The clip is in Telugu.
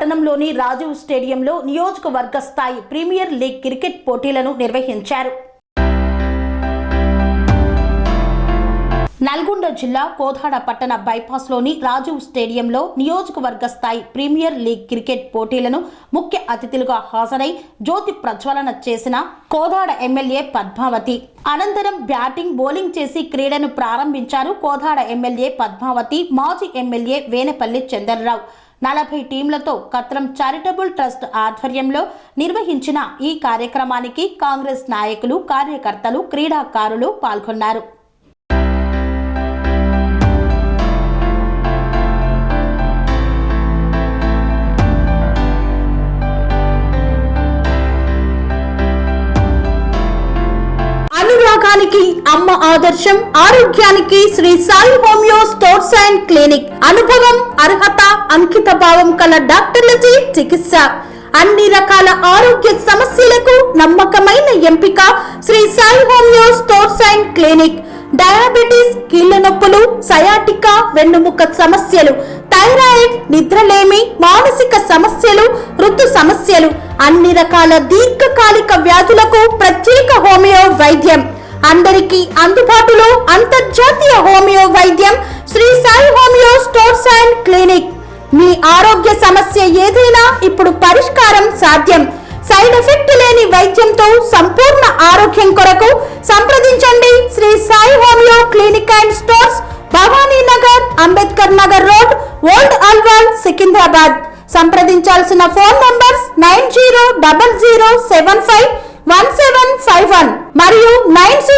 పట్టణంలోని రాజీవ్ స్టేడియంలో నియోజకవర్గ స్థాయి ప్రీమియర్ లీగ్ క్రికెట్ పోటీలను నిర్వహించారు. నల్గొండ జిల్లా కోదాడ పట్టణ బైపాస్లోని రాజీవ్ స్టేడియంలో నియోజకవర్గ స్థాయి ప్రీమియర్ లీగ్ క్రికెట్ పోటీలను ముఖ్య అతిథులుగా హాజరై జ్యోతి ప్రజ్వలన చేసిన కోదాడ ఎమ్మెల్యే పద్మావతి అనంతరం బ్యాటింగ్ బౌలింగ్ చేసి క్రీడను ప్రారంభించారు. కోదాడ ఎమ్మెల్యే పద్మావతి మాజీ ఎమ్మెల్యే వేనపల్లి చంద్రరావు 40 టీంలతో కత్రం చారిటబుల్ ట్రస్ట్ ఆధ్వర్యంలో నిర్వహించిన ఈ కార్యక్రమానికి కాంగ్రెస్ నాయకులు, కార్యకర్తలు, క్రీడాకారులు పాల్గొన్నారు. అనురాగానికి అమ్మ ఆదర్శం, ఆరోగ్యానికి Sri Sai homeo stores and clinic. అనుభవం, అర్హత, అంకిత భావం కల డాక్టర్లచే చికిత్స. అన్ని రకాల ఆరోగ్య సమస్యలకు నమ్మకమైన ఎంపిక Sri Sai homeo stores and clinic. Diabetes, కీళ్ల నొప్పులు, సయాటికా, వెన్నుముక సమస్యలు, థైరాయిడ్, నిద్రలేమి, మానసిక సమస్యలు, ఋతు సమస్యలు, అన్ని రకాల దీర్ఘకాలిక వ్యాధులకు ప్రత్యేక హోమియో వైద్యం. అందరికీ అందుబాటులో అంతర్జాతీయ హోమియో వైద్యం Shri Sai homeo stores and clinic. మీ ఆరోగ్య సమస్య ఏదైనా ఇప్పుడు పరిష్కారం సాధ్యం. సైడ్ ఎఫెక్ట్ లేని వైద్యంతో సంపూర్ణ ఆరోగ్యం కొరకు సంప్రదించండి Shri Sai homeo clinic and stores, Bhavani Nagar, Ambedkar Nagar road, old Alwal, Secunderabad. సంప్రదించాల్సిన ఫోన్ నంబర్స్ 9000751751 మరియు 96